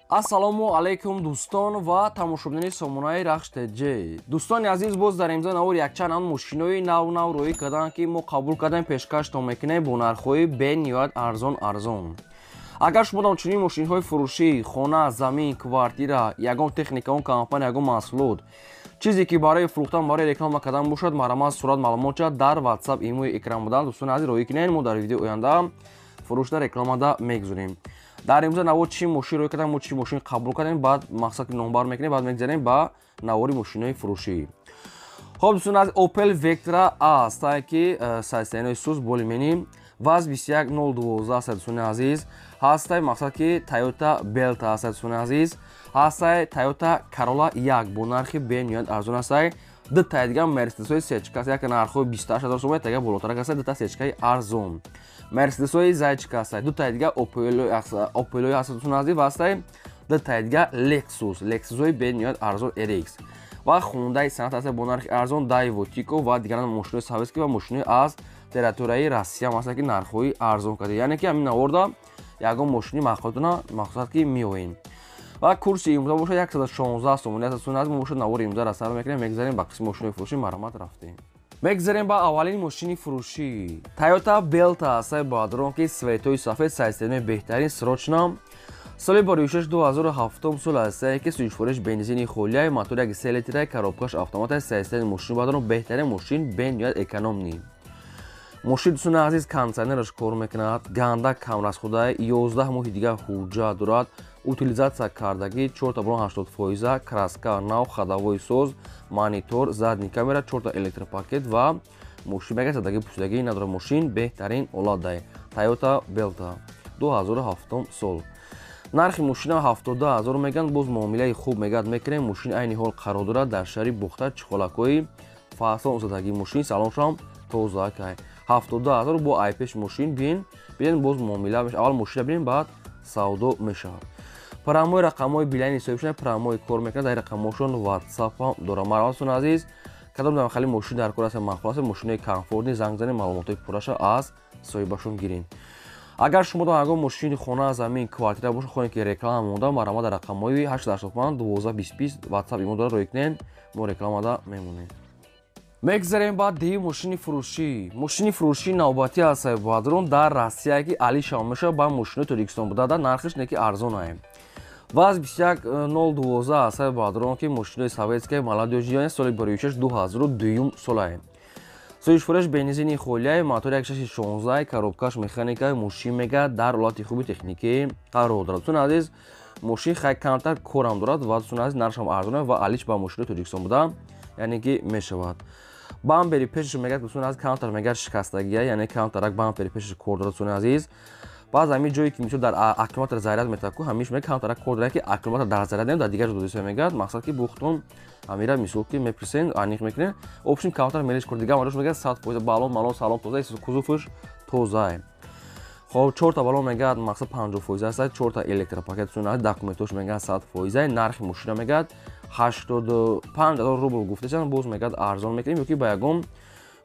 Ассалому алайкум дӯстон ва тамошобини сомонаи Рахш ТГ. Дӯстони азиз, боз дар имзо навор якчанд мошинои нав рӯӣ карданд ки мо қабул кардем пешкаштон мекунем бо нархҳои бениҳоят арзон. Агар шумо дар чунин мошинҳои фурӯшӣ, хона, замин, квартира, ягон техника, он компания, ягон маҳсулот, чизе ки барои фурӯхтан, барои реклама кардан бошад, марамаз сурат маълумот шуд дар WhatsApp имои экран будан. Дӯстони азиз, роҳӣ кунед, мо дар видеои оянда фурӯшда рекламада мегузорем. Дар имзо навор чӣ мошин рӯй кардем, мо чӣ мошин қабул кардем, баъд мақсад ки номбар мекунем, баъд мегзарем ба навори мошинои фурӯшӣ. Хоб дӯстони азиз, Opel Vectra A ки сайстаинои сус болимени ваз 21012 дӯстони азиз ҳастай. Мақсад ки Toyota Belta ҳастай дӯстони азиз, ҳастай Toyota Corolla 1 бо нархи бениҳоят арзон ҳастай. Дутта дигар Mercedes-ои сечка аст, як нархҳои 28000 сомон, тага болотарак ҳастай, дутта сечкаи арзон. Mercedes-ои зайчика ҳастай, дутта дигар Opel-ои ҳастай дӯстони азиз ҳастай, дутта дигар Lexus-ои бениҳоят арзон RX ва Hyundai Sonata ҳастай бо нархи арзон, Daewoo Tico ва дигаран мошинои советский ва мошинои аз территорияи Россия ҳастай ки нархҳои арзон карда. Яъне ки ҳамин наворда ягон мошини махсудона мақсад ки меоем. Ва курси имзо бошад 116 сомон. Дӯстони азиз, мо бошад навори имзоро сар мекунем, мегзарем ба қисми мошинои фурӯшӣ маромат рафтем. Мегзарем ба аввалин мошини фурӯшӣ. Toyota Belta ҳастай баъдрон ки светои сафед сайстаинои беҳтарин срочна. Соли бори 2007 сол ҳастай ки сӯзишвориш бензини холияи мотори 3 литраи коробкаш автоматаи сайстаини мошини баъдрон беҳтарин мошин бениҳоят экономни. мошин дӯстони азиз кондитсионераш кор мекунад, ганда камрасходаи 11 моҳи дигар ҳуҷҷат дорад, утилизатсия кардагӣ 4 та балон 80%, краска нав, ходовой соз, монитор, задни камера, 4 та электропакет ва мошин мегӯяд задагӣ пусидагӣ надорад. Мошин беҳтарин оладай. Toyota Belta 2007 сол. Нархи мошина 70000 мегӯянд, боз муомилаи хуб мегӯяд мекунем. Мошин айни ҳол қарор дорад дар шаҳри Бухта Чиқолакои фасон задагӣ. Мошин салоншам тозакай. 70000 бо айпеш мошин бин боз муомила мешавад. Аввал мошина бинем, баъд савдо мешавад. Промои рақамҳои билайни ҳисобшон промои кор мекунад. Дар рақамҳошон WhatsApp дорам. Марҳамат дӯстони азиз, кадом дар хали мошин дар кор аст махфул аст, мошинои комфортни занг занед, маълумотои пурраша аз соҳибашон гиред. Агар шумо дар ягон мошини хона, замин, квартира бошад, хоҳед ки реклама монда, марҳамат дар рақамҳои 885 1220 WhatsApp имо дора роҳӣ кунед, мо рекламада мемонем. Мегзарем ба деюм мошини фурӯшӣ. Мошини фурӯшии навбатӣ ҳастай баъдрон дар Россия ки алишам мешавад ба мошинои Тоҷикистон буда, дар нархиш неки арзонае. ваз 21012 ҳастай баъдрон ки мошинои советские молодёжи соли бори 2002 солае. сӯзишвориш бензини холияи мотори 1.16 коробкаш механикаи мошин мегӯяд дар ҳолати хуби техникӣ қарор дорад. Дӯстони азиз, мошин хай камтар корам дорад ва дӯстони азиз нархшам арзоне ва алиш ба мошинои Тоҷикистон буда яъне ки мешавад. Бампери пешаш мегӯяд дӯстони азиз камтар мегӯяд шикастагия, яъне камтарак бампери пешаш кор дорад дӯстони азиз. баъз ҳамин ҷое ки мисол дар аккумулятор заряд метавад, ҳамиш мегӯяд камтарак кор дорад ки аккумулятор дар заряд нем дар дигар ҷо мегӯяд, мақсад ки бухтон амира мисол ки мепресен аниқ мекунед, обшин камтар мелиш кор дигар маҷош мегӯяд 100% балон малон салон тоза, кузуфш тозае. хоб 4 та балон мегӯяд мақсад 50% ҳастай, 4 та электропакет дӯстони азиз, документош мегӯяд 100%, нархи мошина мегӯяд 85000 рубл гуфташан, боз мегӯяд арзон мекунем, ёки ба ягон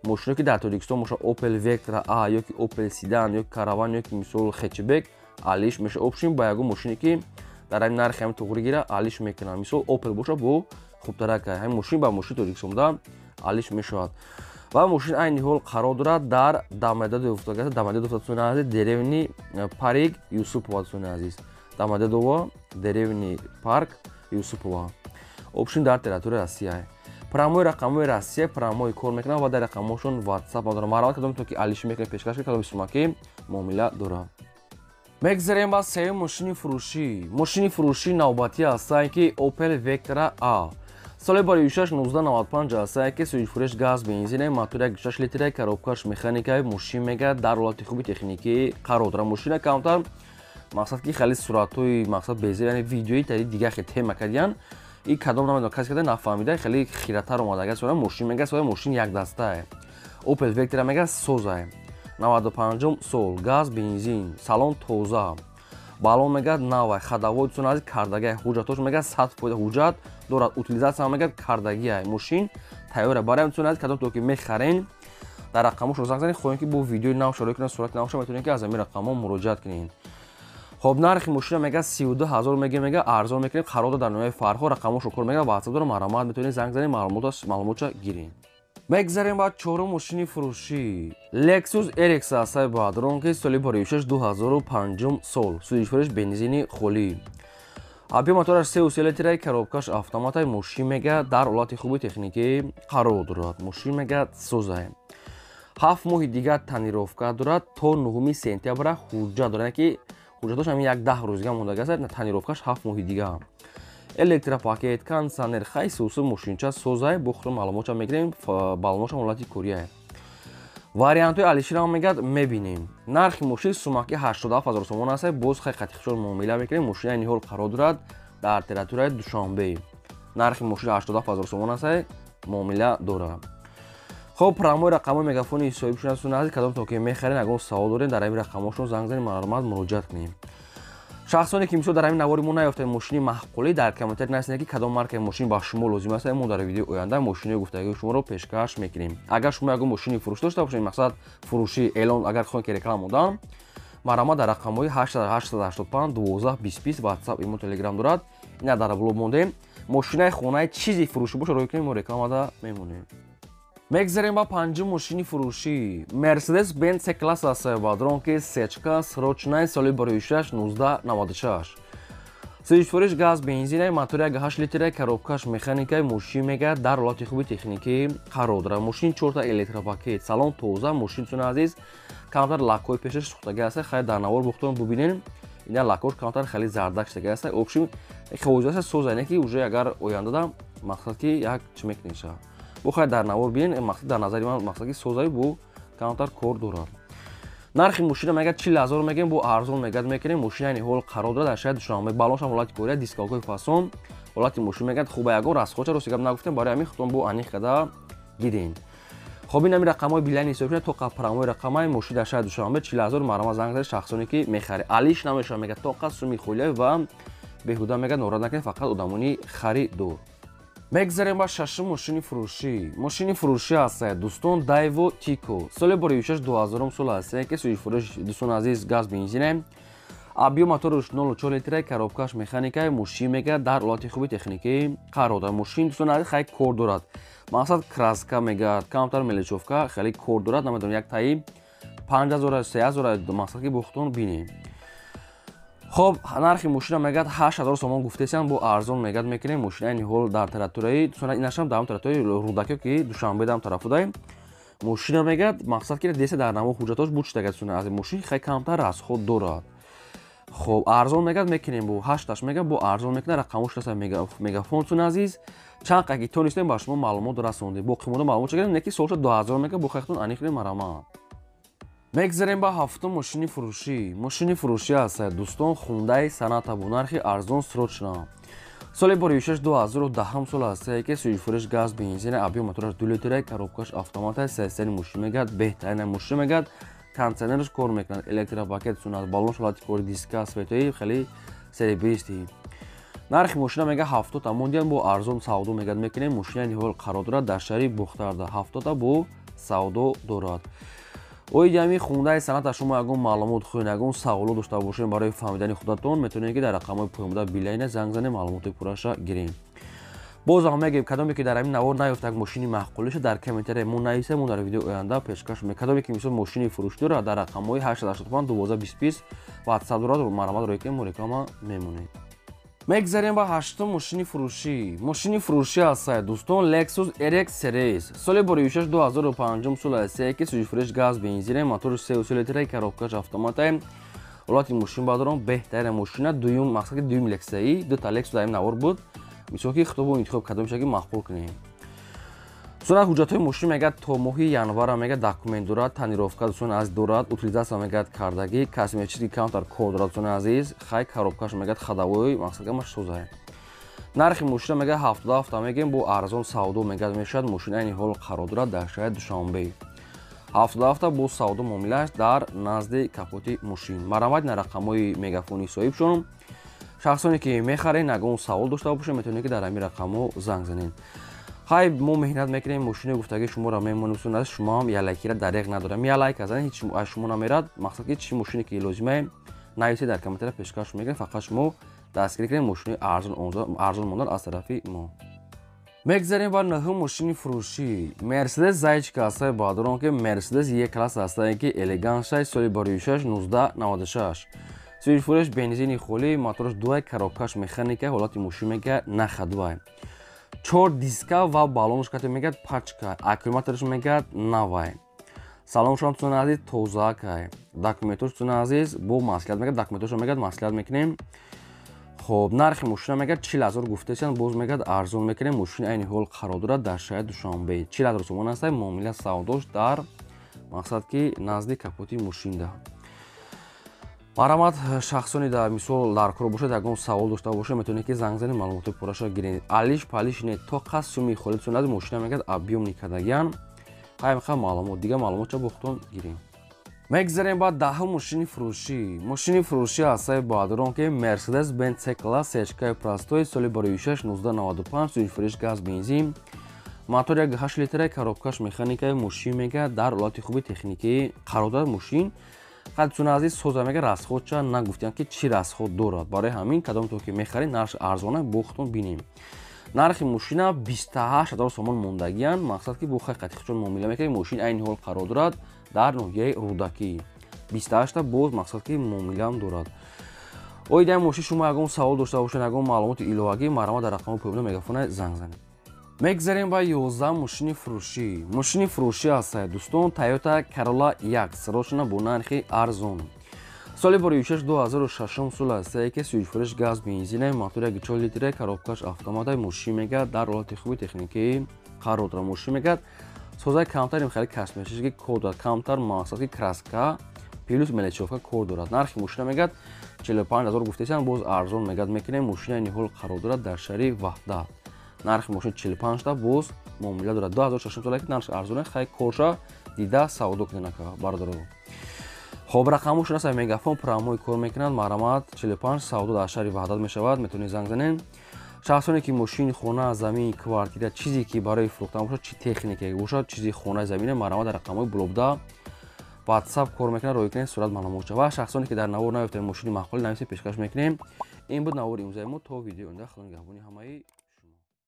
мошине ки дар Тоҷикистон бошад, Opel Vectra A ёки Opel Sedan ёки Caravan ёки мисол хетчбек алиш меша обшин ба ягон мошине ки дар ҳамин нархи ҳамин туғри гира алиш мекунад. Мисол Opel боша бо хубтарака ҳамин мошин ба мошини Тоҷикистон буда алиш мешавад. ва мошин айни ҳол қарор дорад дар Дамадедово дӯстони азиз, деревни Парик Юсупова дӯстони азиз. Дамадедово деревни Парк Юсупова. обшин дар территорияи Россия. Промои рақамҳои Россия промои кор мекунад ва дар рақамҳошон WhatsApp дорад. Марҳамат кадом то ки алиш мекунед пешкаш ки кадом сумаки муомила дорад. Мегзарем ба сеюм мошини фурӯшӣ. Мошини фурӯшии навбатӣ ҳастай ки Opel Vectra A. соли бори 1995 ҳастай ки сӯзишвориш газ бензине мотори 1.6 литраи коробкаш механикаи мошин мегӯяд дар ҳолати хуби техникӣ қарор дорад. Мошина камтар мақсад ки хеле суратҳои мақсад безе, яъне видеои тари дигар хе тема кардиян и кадом намедонам касе каде нафаҳмида хеле хиратар омадага сона мошин мегӯяд соя мошин якдастае. Opel Vectra мегӯяд созае. 95 сол, газ бензин, салон тоза, балон мегӯяд навай, ходовой дӯстони азиз кардагия, ҳуҷҷатош мегӯяд 100% ҳуҷҷат дорад, утилизатсия мегӯяд кардагия. Мошин тайёра. Барои дӯстони азиз кадом то ки мехарен дар рақамошон занг занед, хоҳем ки бо видеои нав шарои кунед, сурати навша метавонед ки аз ҳамин рақамҳо муроҷиат кунед. خب نرخ ماشین میگه 32000 میگه ارزان میکنیم خراب در نوع فرق رقمش رو میگه واتساپ داره مرامت میتونید زنگ زنید معلومات گیرین. میگذاریم بعد چهارم ماشین فروشی لکسوس RX است بادرون که سالی بریوشش 2005 سال سویچ فرش بنزینی خالی ابی موتورش 3 لیتر коробкаш автомат ماشین میگه در حالت خوبی تکنیکی قرار دارد. ماشین میگه سوزه 7 ماه دیگه تنیروفکا دارد تا 9 سپتامبر حجت داره که حجتش هم یک 10 روزگی مونده است. تنیروفکاش 7 ماه دیگه электропакет кондиционер хай сусу мошинча созай бухро маълумота мегирем балоношам ҳолати курия вариантои алиширо мегад мебинем нархи мошин сумаки 87000 сомон аст боз хай қатихшор муомила мекунем мошина айни ҳол қарор дорад дар территорияи душанбе нархи мошин 87000 сомон аст муомила дорад хоб промои рақамои мегафони соҳибшунасун ази кадом то ки мехарен агон савол дорем дар ҳамин рақамошон занг занем маълумот муроҷиат кунем шахсоне ки мисол дар ҳамин навори мо наёфтем мошини маҳқулӣ дар комментар нависед ки кадом маркаи мошин ба шумо лозим аст мо дар видеои оянда мошинои гуфтагии шуморо пешкаш мекунем агар шумо ягон мошини фурӯш дошта бошед мақсад фурӯшӣ эълон агар хоҳед ки реклама додам марамат дар рақамҳои 885 12 20 ватсап имо телеграм дорад ина дар блог мондем мошинаи хонаи чизи фурӯшӣ боша роҳ кунем мо рекламада мемонем. мегзарем ба панҷум мошини фурӯшӣ Mercedes Benz C-класс аст бадрон ки сечка срочнаи соли бароишаш 1996 сӯзишвориш газ бензинаи мотори 8 литраи коробкаш механикаи мошин мега дар ҳолати хуби техникӣ қарор дорад. мошин 4 та электропакет салон тоза мошин чун азиз камтар лакҳои пешаш сӯхтагӣ аст хай дар навор бухтон бубинем ина лакҳош камтар хеле зардак штагӣ аст обшим хозиаса созане ки уже агар оянда дам мақсад ки як чӣ мекунеша бухай дар навор бинен мақсад дар назари ман мақсад ки созаи бу камтар кор дорад. нархи мошина мегад 40000 мегем бу арзон мегад мекунем мошина айни ҳол қарор дорад дар шаҳри душанбе балоншам ҳолати корея дискалкои фасон ҳолати мошин мегад хуба ягон расхоча рости гап нагуфтем барои ҳамин хутон бу аниқ када гиден. хоб ин ҳамин рақамҳои билайни ҳисоб то қапрамои рақамаи мошин дар шаҳри душанбе 40000 марама занг зад шахсоне ки мехаре алиш намеша мегад то қас суми хӯлия ва беҳуда мегад норад накунед фақат одамони харидор. мегзарем ба шашум мошини фурӯшӣ мошини фурӯшӣ аст дӯстон Daewoo Tico соли бароишаш 2000 сол аст ки сӯзишвориш дӯстон азиз газ бензине объем моториш 0.4 литраи коробкаш механикаи мошин мега дар ҳолати хуби техникӣ қарор дорад. мошин дӯстон азиз хай кор дорад мақсад краска мегад камтар меличовка хеле кор дорад намедонам як таи 5000 3000 мақсад ки бухтон бинем. хоб нархи мошина мегад 8000 сомон гуфтесам бу арзон мегад мекунем мошина айни ҳол дар территорияи инашам дар территорияи рудакё ки душанбе дам тарафудаем мошина мегад мақсад ки деса дар намо ҳуҷҷатош бучтагад суна аз мошин хай камтар расход дорад. хоб арзон мегад мекунем бу 8 мегад бу арзон мекунем рақамош раса мегафон сун азиз чанд қаки тонистем ба шумо маълумот расондем бо қимода маълумот чагем неки солша 2000 мегад бу хахтон аниқли марамат. мегзарем ба ҳафтум мошини фурӯшӣ мошини фурӯшӣ аст дӯстон Hyundai Sonata бу нархи арзон срочна соли бароишаш 2010 сол аст ки сӯзишвориш газ бензина объем мотораш 2 литраи коробкаш автомата сесени мошин мегад беҳтарина мошин мегад кондиционерш кор мекунад электропакет сунад балонш ҳолати кори диска светои хеле серебисти нархи мошина мега 70 мондиан бу арзон савдо мегад мекунем мошина айни ҳол қарор дорад дар шаҳри бухтарда 70 бу савдо дорад. оиди ҳамин Hyundai Sonata шумо ягон маълумот хоҳед ягон саволот дошта бошед барои фаҳмидани худатон метавонед ки дар рақамҳои поёмда билайна занг занем маълумоти пурраша гирем. боз ҳам мегӯем кадоме ки дар ҳамин навор наёфта як мошини маҳқулиша дар комментария мо нависем мо дар видеои оянда пешкаш мекунем кадоме ки мисол мошини фурӯш дорад дар рақамҳои 885 12 20 ватсап дорад маълумот роҳ кунем мо реклама мемонем. мегзарем ба ҳаштум мошини фурӯшӣ мошини фурӯшӣ аст дӯстон Lexus RX Series соли бароишаш 2005 сол аст ки сӯзишвориш газ бензине моториш 3 литраи коробкаш автомата ҳолати мошин бадорон беҳтарина мошина дуюм мақсад ки дуюм лексаи ду та Lexus дар ин навор буд мисол ки хитобу интихоб кадомшаги мақбул кунем. сунат ҳуҷҷатҳои мошин мегад то моҳи январа мегад документ дорад танировка дӯстон азиз дорад утилизатсия мегад кардагӣ косметический камтар кор дорад дӯстон азиз хай коробкаш мегад хадавои мақсад ки созае нархи мошина мегад 77 мегем бу арзон савдо мегад мешавад мошина айни ҳол қарор дорад дар шаҳри душанбе 77 бу савдо муомилааш дар назди капоти мошин марамат на рақамҳои мегафони соҳибшон шахсоне ки мехарен ягон савол дошта бошед метавонед ки дар ҳамин рақамҳо занг занед. хай мо меҳнат мекунем мошини гуфтаги шуморо мемонем сунад шумо ҳам ялайкира дареғ надорем ялайка занед ҳеҷ аз шумо намерад мақсад ки чӣ мошине ки лозимае нависед дар комментария пешкаш мегирем, фақат шумо дастгирӣ кунед мошини арзон мондан аз тарафи мо. мегзарем ба наҳум мошини фурӯшӣ. Мерседес заичка ҳастаи баъдурон ки Мерседес як класс ҳастае ки элегант 6 соли барои 6 1996. Сӯзишфурӯш бензини холӣ, моторош дуай, коробкаш механика, ҳолати мошин мега нахадвай. 4 диска ва баллонш кате мегад пачка, аккумуляторш мегад навай. Саломшон тузон азиз тозаакай. Документош тузон азиз бо маслиҳат мегад, документош мегад маслиҳат мекунем. خب نرخ ماشین میگه 40000 گفتهشن باز میگه ارزون میکنه ماشین عین حال قرار دارد در شهر دوشنبه 40000 تومان است معامله سوداش در مقصد که نزدیک کاپوتی ماشین ده مرامت شخصانی در مثال در کار باشه یگان سوال داشته باشه میتونه که زنگ زنید معلومات پورش گیرید علیش پالیش نه تا قسمی خودتون از ماشین میگه ابیوم نکردگان های میخوام معلومات دیگه معلومات چه بختون گیریم мегзарем ба даҳум мошини фурӯшӣ. Мошини фурӯшӣ ҳастаи баъдурон ки Mercedes Benz C-Class сечкаи простои соли барои 6 1995 сӯзишфурӯш газ бензин мотор 1.8 литраи коробкаш механикаи мошин мега дар ҳолати хуби техникии қарор дорад мошин хадсон азиз соза мега расходча нагуфтем ки чӣ расход дорад барои ҳамин кадомто ки мехарӣ нархи арзона бохтон бинем нархи мошина 28000 сомон мондагиян мақсад ки бо ҳақиқати чун муомила мекунем мошин айни ҳол қарор дорад дар ноҳияи рудакӣ 28 боз мақсад ки муомилаам дорад оидаи мошин шумо ягон савол дошта бошед ягон маълумоти иловагӣ марҳамат дар рақами поёбӣ мегафона занг занед мегзарем ба 11 мошини фурӯшӣ. Мошини фурӯшӣ ҳастае дӯстон Toyota Corolla Yax рошина бо нархи арзон соли барои 6 2006 сол ҳастае ки сӯзишфурӯш газ бензинаи мотори 1.4 литраи коробкаш автоматаи мошин мега дар ҳолати хуби техникии қарор дорад мошин мегад созаи камтари мехали касмешиги кор дорад камтар мақсад ки краска плюс мелечовка кор дорад нархи мошина мегад 45000 гуфтесан боз арзон мегад мекунем мошина айни ҳол қарор дорад дар шаҳри ваҳдат нархи мошин 45 та боз муомила дорад 2006 сола ки нархи арзоне хай корша дида савдо куданака бардоро хоб рақамошон аст мегафон промои кор мекунад марҳамат 45 савдо дар шаҳри ваҳдат мешавад метавонед занг занед шахсоне ки мошини хона замин квартира чизе ки барои фурӯхтан бошад чи техника бошад чизи хона замина марҳамат дар рақамҳои блобда WhatsApp кор мекунад роҳӣ кунед сурат маълумот ва шахсоне ки дар навор наёфтаед мошини маъқули нависи пешкаш мекунем ин буд навори имзои мо то видеои оянда худо нигаҳбони ҳамаи